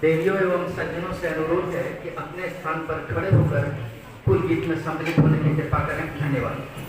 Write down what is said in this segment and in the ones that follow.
देवियों एवं सज्जनों से अनुरोध है कि अपने स्थान पर खड़े होकर कुल गीत में सम्मिलित होने की कृपा करें। धन्यवाद।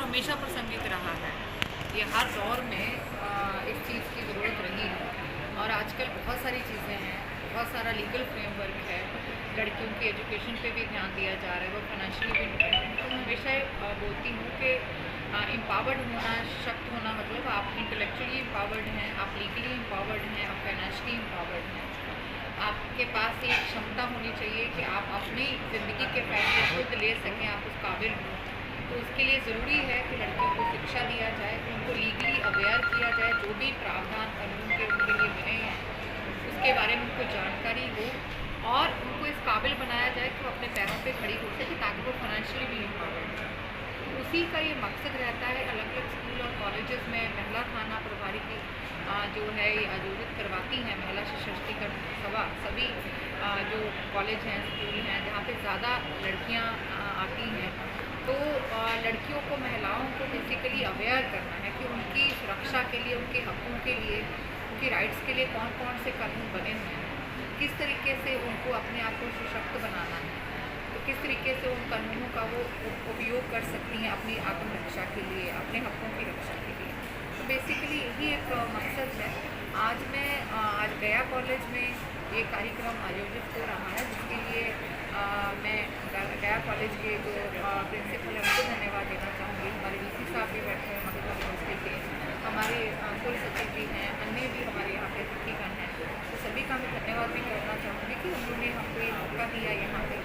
हमेशा प्रसंगित रहा है। ये हर दौर में इस चीज़ की ज़रूरत रही है और आजकल बहुत सारी चीज़ें हैं, बहुत सारा लीगल फ्रेमवर्क है, लड़कियों की एजुकेशन पे भी ध्यान दिया जा रहा है, वो फाइनेंशियली भी इंडिपेंडेंट। तो मैं हमेशा बोलती हूँ कि एम्पावर्ड होना, शक्त होना मतलब आप इंटेलेक्चुअली एम्पावर्ड हैं, आप लीगली एम्पावर्ड हैं, आप फाइनेंशियली एम्पावर्ड हैं। आपके पास एक क्षमता होनी चाहिए कि आप अपनी ज़िंदगी के फैसले खुद ले सकें, आप उस काबिल हों। तो उसके लिए ज़रूरी है कि लड़कियों को शिक्षा दिया जाए, उनको लीगली अवेयर किया जाए, जो भी प्रावधान कानून के उनके लिए बने हैं उसके बारे में उनको जानकारी हो और उनको इस काबिल बनाया जाए कि वो अपने पैरों पे खड़ी हो सके ताकि वो फाइनेंशियली भी एम्पावर्ड हो। उसी का ये मकसद रहता है। अलग अलग स्कूल और कॉलेजेस में महिला थाना प्रभारी की जो है ये आयोजित करवाती हैं महिला सशक्तिकरण सभा। सभी जो कॉलेज हैं, स्कूल हैं जहाँ पे ज़्यादा लड़कियाँ आती हैं, तो लड़कियों को, महिलाओं को बेसिकली अवेयर करना है कि उनकी सुरक्षा के लिए, उनके हकों के लिए, उनकी राइट्स के लिए कौन कौन से कानून बने हुए हैं, किस तरीके से उनको अपने आप को सशक्त बनाना है, तो किस तरीके से उन कानूनों का वो उपयोग कर सकती हैं अपनी आत्मरक्षा के लिए, अपने हकों की रक्षा के लिए। तो बेसिकली यही एक मकसद है। आज गया कॉलेज में ये कार्यक्रम आयोजित हो रहा है, जिसके लिए मैं गया कॉलेज के जो प्रिंसिपल है उनको धन्यवाद देना चाहूँगी। हमारे डीसी साहब भी बैठे हैं मध्य यूनिवर्सिटी के, हमारे कुल सचिव भी हैं, अन्य भी हमारे यहाँ पे सखीगण हैं, तो सभी का मैं धन्यवाद भी करना चाहूँगी कि उन्होंने हमको ये मौका दिया यहाँ पे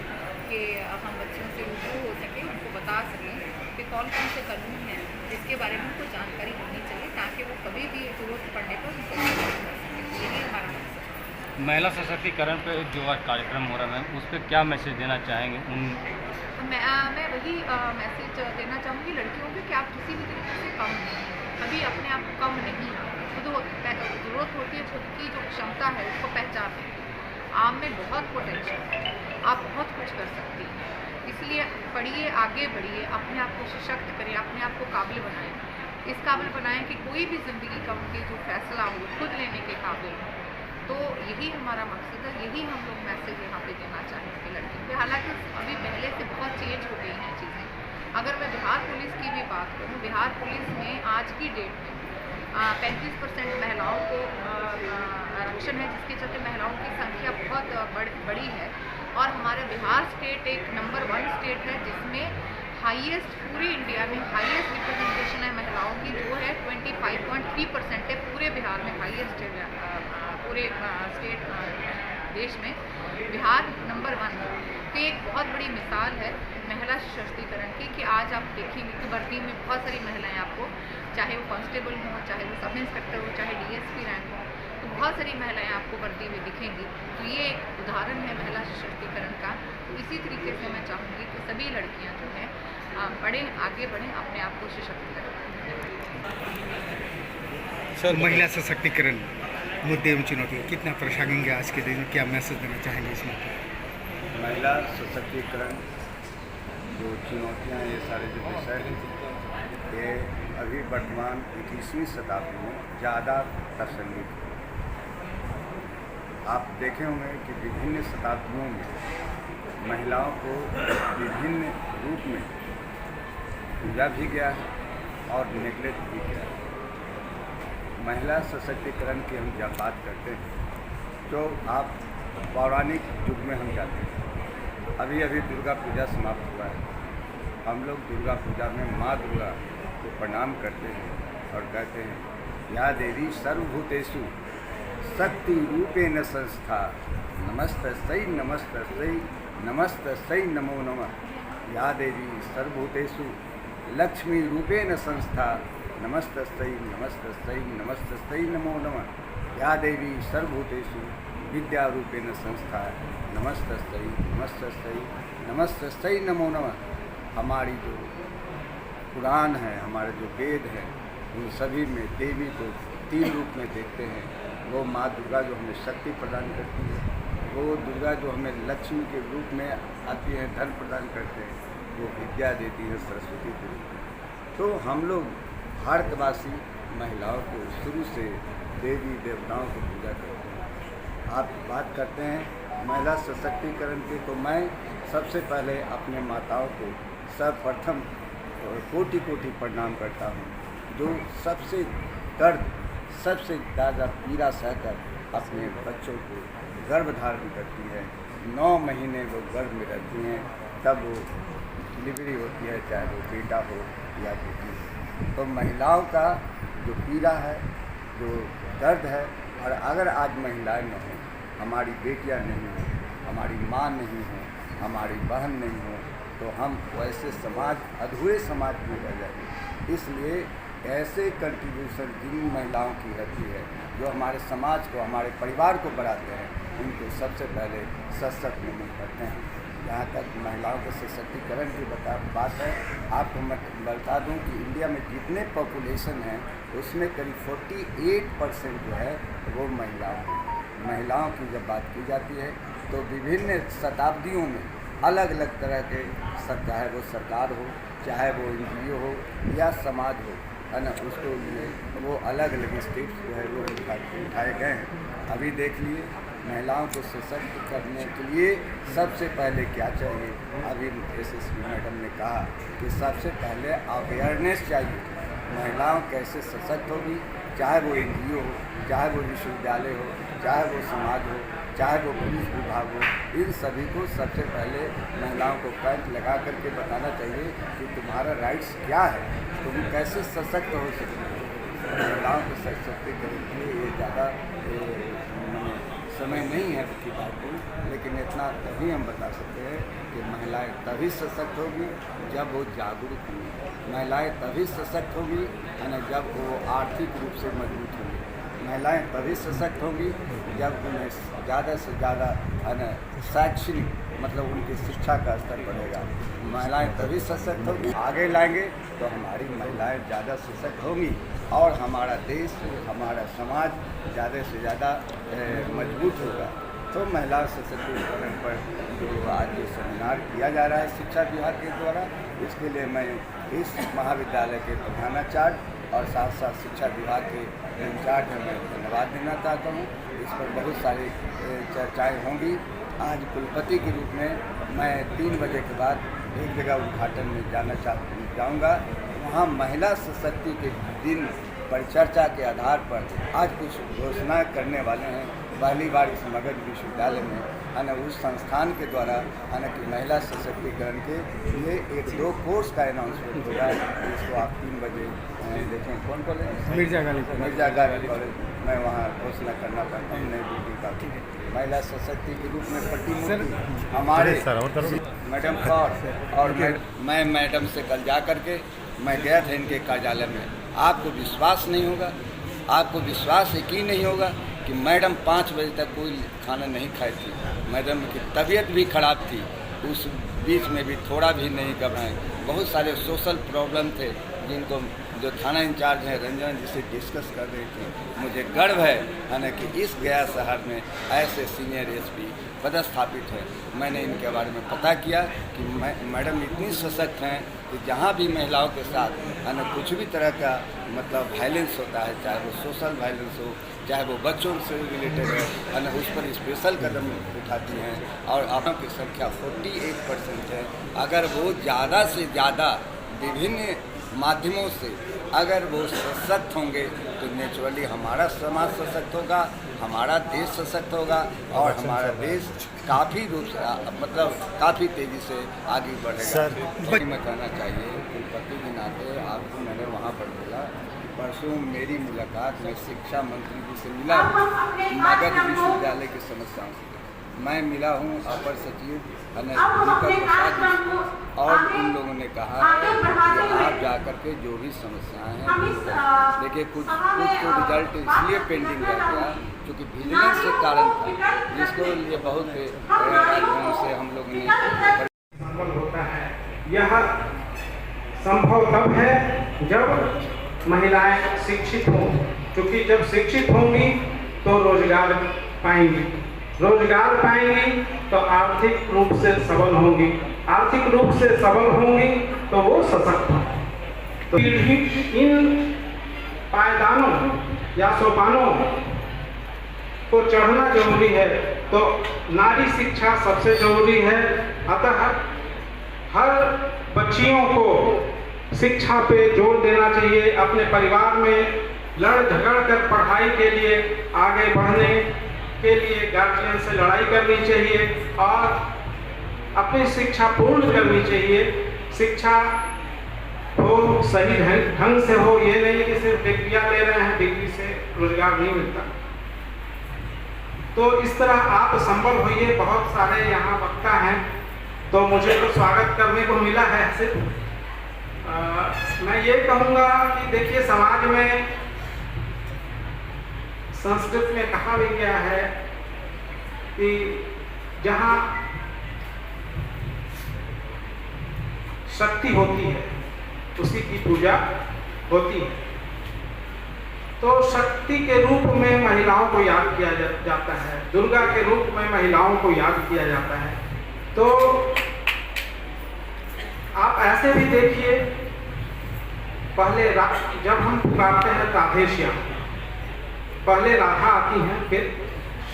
कि हम बच्चों से रूबरू हो सकें, उनको बता सकें कि कौन कौन से कानून हैं जिसके बारे में उनको जानकारी होनी चाहिए ताकि वो कभी भी ज़रूरत पड़ने पर उनको कर सकें। यही हमारा मकसद है। महिला सशक्तिकरण पे जो आज कार्यक्रम हो रहा है उस पर क्या मैसेज देना चाहेंगे? मैं वही मैसेज देना चाहूँगी लड़कियों को कि आप किसी भी तरीके से कम नहीं, कभी अपने आप को कम नहीं है। खुद ज़रूरत होती है खुद की जो क्षमता है उसको पहचानें। आप में बहुत पोटेंशियल है, आप बहुत कुछ कर सकती हैं, इसलिए पढ़िए, आगे बढ़िए, अपने आप को सशक्त करिए, अपने आप को काबिल बनाएं। इस काबिल बनाएं कि कोई भी ज़िंदगी का उनके जो फैसला हो खुद लेने के काबिल हो। तो यही हमारा मकसद है, यही हम लोग मैसेज यहाँ पे देना चाहेंगे लड़कियों पे। हालांकि अभी पहले से बहुत चेंज हो गई हैं चीज़ें। अगर मैं बिहार पुलिस की भी बात करूँ, बिहार पुलिस में आज की डेट में 35% महिलाओं को आरक्षण है, जिसके चलते महिलाओं की संख्या बहुत बड़ी है। और हमारा बिहार स्टेट एक नंबर 1 स्टेट है जिसमें हाईएस्ट, पूरे इंडिया में हाईएस्ट रिप्रेजेंटेशन है महिलाओं की, जो है 25.3% है पूरे बिहार में, हाईएस्ट पूरे स्टेट देश में बिहार नंबर 1 है। तो एक बहुत बड़ी मिसाल है महिला सशक्तिकरण की कि आज आप देखेंगे कि भर्ती में बहुत सारी महिलाएं आपको, चाहे वो कांस्टेबल हों, चाहे वो सब इंस्पेक्टर हो, चाहे डीएसपी रैंक हो, तो बहुत सारी महिलाएं आपको भर्ती में दिखेंगी। तो ये एक उदाहरण है महिला सशक्तिकरण का। तो इसी तरीके से मैं चाहूँगी कि सभी लड़कियाँ जो हैं बढ़ें, आगे बढ़ें, अपने आप को सशक्त करें। सर, महिला सशक्तिकरण मुद्दे एवं चुनौतियाँ कितना प्रसंगिक है आज के दिन में, क्या मैसेज देना चाहेंगे इसमें? महिला सशक्तिकरण, जो चुनौतियाँ, ये सारे जो विषय हैं, ये अभी वर्तमान 21वीं शताब्दी में ज़्यादा प्रासंगिक है। आप देखे होंगे कि विभिन्न शताब्दियों में महिलाओं को विभिन्न रूप में पूजा भी गया है और नेग्लेक्ट भी किया है। महिला सशक्तिकरण की हम जब बात करते हैं तो आप पौराणिक युग में हम जाते हैं। अभी अभी दुर्गा पूजा समाप्त हुआ है। हम लोग दुर्गा पूजा में माँ दुर्गा को प्रणाम करते हैं और कहते हैं, या देवी सर्वभूतेषु शक्ति रूपेण संस्था, नमस्तस्यै नमस्तस्यै नमस्तस्यै नमो नमः। या देवी सर्वभूतेषु लक्ष्मी रूपेण संस्था, नमस्तस्यै नमस्तस्यै नमस्तस्यै नमो नमः। या देवी सर्वभूतेषु विद्या रूपेण संस्था, नमस्तस्यै नमस्तस्यै नमस्तस्यै नमो नमः। हमारी जो पुराण है, हमारे जो वेद हैं, उन सभी में देवी को 3 रूप में देखते हैं। वो माँ दुर्गा जो हमें शक्ति प्रदान करती है, वो दुर्गा जो हमें लक्ष्मी के रूप में आती है, धन प्रदान करते हैं, वो विद्या देती है सरस्वती के रूप में। तो हम लोग भारतवासी महिलाओं को शुरू से देवी देवताओं की पूजा करते हैं। आप बात करते हैं महिला सशक्तिकरण की, तो मैं सबसे पहले अपने माताओं को सर्वप्रथम कोटि कोटि प्रणाम करता हूँ, जो सबसे दर्द, सबसे ज़्यादा पीड़ा सहकर अपने बच्चों को गर्भ धारण करती है। 9 महीने वो गर्भ में रहती हैं, तब वो डिलीवरी होती है, चाहे वो बेटा हो या बेटी हो। तो महिलाओं का जो पीड़ा है, जो दर्द है, और अगर आज महिलाएं न हों, हमारी बेटियां नहीं हों, हमारी माँ नहीं हो, हमारी बहन नहीं हो, तो हम वैसे समाज, अधूरे समाज में रह जाएंगे। इसलिए ऐसे कंट्रीब्यूशन जिन महिलाओं की रहती है, जो हमारे समाज को, हमारे परिवार को बढ़ाते हैं, उनको सबसे पहले सशक्त नमन करते हैं। जहाँ तक महिलाओं के सशक्तिकरण की बात है, आपको मैं बता दूं कि इंडिया में जितने पॉपुलेशन हैं, उसमें करीब 48% जो है वो महिलाओं की जब बात की जाती है, तो विभिन्न शताब्दियों में अलग अलग तरह के, चाहे वो सरकार हो, चाहे वो NGO हो या समाज हो, है ना, उसको लिए वो अलग अलग स्टेप्स जो है वो उठाए गए हैं। अभी देख लिए, महिलाओं को सशक्त करने के लिए सबसे पहले क्या चाहिए, अभी SSP मैडम ने कहा कि सबसे पहले अवेयरनेस चाहिए। महिलाओं कैसे सशक्त होगी, चाहे वो NGO हो, चाहे वो विश्वविद्यालय हो, चाहे वो समाज हो, चाहे वो पुलिस विभाग हो, इन सभी को सबसे पहले महिलाओं को कैंप लगा करके बताना चाहिए कि तुम्हारा राइट्स क्या है, तुम कैसे सशक्त हो सकते हो। महिलाओं को सशक्तिकरण के लिए ये ज़्यादा समय नहीं है किताब को, लेकिन इतना तभी हम बता सकते हैं कि महिलाएं तभी सशक्त होगी जब वो जागरूक होंगी। महिलाएं तभी सशक्त होगी, है ना, जब वो आर्थिक रूप से मजबूत होंगी। महिलाएं तभी सशक्त होंगी जब उन्हें ज़्यादा से ज़्यादा, है ना, शैक्षणिक, मतलब उनकी शिक्षा का स्तर बढ़ेगा। महिलाएं तभी सशक्त होंगी, आगे लाएंगे तो हमारी महिलाएं ज़्यादा सशक्त होंगी और हमारा देश, हमारा समाज ज़्यादा से ज़्यादा मजबूत होगा। तो महिला सशक्तिकरण पर जो आज जो सेमिनार किया जा रहा है शिक्षा विभाग के द्वारा, इसके लिए मैं इस महाविद्यालय के प्रधानाचार्य और साथ साथ शिक्षा विभाग के इंचार्ज हैं, मैं धन्यवाद देना चाहता हूँ। इस पर बहुत सारी चर्चाएँ होंगी। आज कुलपति के रूप में मैं 3 बजे के बाद एक जगह उद्घाटन में जाऊँगा। वहाँ महिला सशक्ति के दिन परिचर्चा के आधार पर आज कुछ घोषणा करने वाले हैं। पहली बार इस मगध विश्वविद्यालय में, है ना, उस संस्थान के द्वारा, है ना, कि महिला सशक्तिकरण के लिए 1-2 कोर्स का अनाउंसमेंट होगा, जिसको आप 3 बजे देखें। कौन कॉलेज? मिर्जा गार्गी कॉलेज। मैं वहाँ घोषणा करना चाहता हूँ नई दिल्ली का। महिला सशक्ति के रूप में प्रतिनिधि हमारे मैडम कौर, और मैं मैडम से कल जा करके मैं गया था इनके कार्यालय में। आपको विश्वास नहीं होगा, आपको विश्वास यकीन नहीं होगा कि मैडम 5 बजे तक कोई खाना नहीं खाई थी। मैडम की तबीयत भी खराब थी, उस बीच में भी थोड़ा भी नहीं घबराएं। बहुत सारे सोशल प्रॉब्लम थे जिनको जो थाना इंचार्ज हैं रंजन जी से डिस्कस कर रही थी। मुझे गर्व है कि इस गया शहर में ऐसे सीनियर एसपी पदस्थापित हैं। मैंने इनके बारे में पता किया कि मैडम इतनी सशक्त हैं कि जहाँ भी महिलाओं के साथ कुछ भी तरह का मतलब वायलेंस होता है, चाहे वो सोशल वायलेंस हो, चाहे वो बच्चों से रिलेटेड है उस पर स्पेशल कदम उठाती हैं। और आपकी की संख्या 48% है। अगर वो ज़्यादा से ज़्यादा विभिन्न माध्यमों से अगर वो सशक्त होंगे तो नेचुरली हमारा समाज सशक्त होगा, हमारा देश सशक्त होगा और हमारा देश काफ़ी रूप से मतलब काफ़ी तेज़ी से आगे बढ़ेगा। सर मैं कहना चाहिए कुलपति के नाते आपको मैंने वहाँ पर बोला कि परसों मेरी मुलाकात में शिक्षा मंत्री जी से मिला मगध विश्वविद्यालय की समस्याओं से। मैं मिला हूँ अपर सचिव दीपक प्रसाद जी और उन लोगों ने कहा है कि आप जाकर के जो भी समस्याएं हैं देखिए कुछ तो रिजल्ट इसलिए पेंडिंग रह गया क्योंकि विजिलेंस के कारण था, जिसको लिए बहुत से हम लोगों ने संभव होता है। यह संभव तब है जब महिलाएं शिक्षित हों, क्योंकि जब शिक्षित होंगी तो रोजगार पाएंगी, रोजगार पाएंगी तो आर्थिक रूप से सबल होंगी, आर्थिक रूप से सबल होंगी तो वो सशक्त होंगी। तो इन पायदानों या सोपानों को चढ़ना जरूरी है, तो नारी शिक्षा सबसे जरूरी है। अतः हर बच्चियों को शिक्षा पे जोर देना चाहिए। अपने परिवार में लड़ झगड़ कर पढ़ाई के लिए आगे बढ़ने के लिए गार्जियन से लड़ाई करनी चाहिए और अपनी शिक्षा पूर्ण करनी चाहिए। शिक्षा हो सही ढंग से हो, ये नहीं कि सिर्फ डिग्रियां ले रहे हैं, डिग्री से रोजगार नहीं मिलता। तो इस तरह आप संबल होइए। बहुत सारे यहाँ वक्ता हैं तो मुझे तो स्वागत करने को मिला है। सिर्फ मैं ये कहूँगा कि देखिए समाज में संस्कृत में कहा भी गया है कि जहाँ शक्ति होती है उसी की पूजा होती है। तो शक्ति के रूप में महिलाओं को याद किया जाता है, दुर्गा के रूप में महिलाओं को याद किया जाता है। तो आप ऐसे भी देखिए, पहले जब हम पुकारते हैं राधे श्याम, पहले राधा आती हैं फिर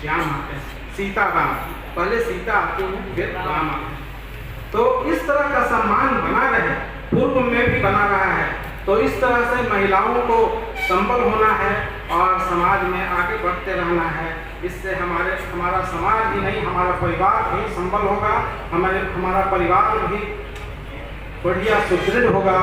श्याम आते हैं, सीता राम, पहले सीता आती हैं फिर राम आते हैं। तो इस तरह का सम्मान बना रहे, पूर्व में भी बना रहा है। तो इस तरह से महिलाओं को संबल होना है और समाज में आगे बढ़ते रहना है। इससे हमारा समाज ही नहीं, हमारा परिवार भी संबल होगा, हमारा परिवार भी बढ़िया सुदृढ़ होगा।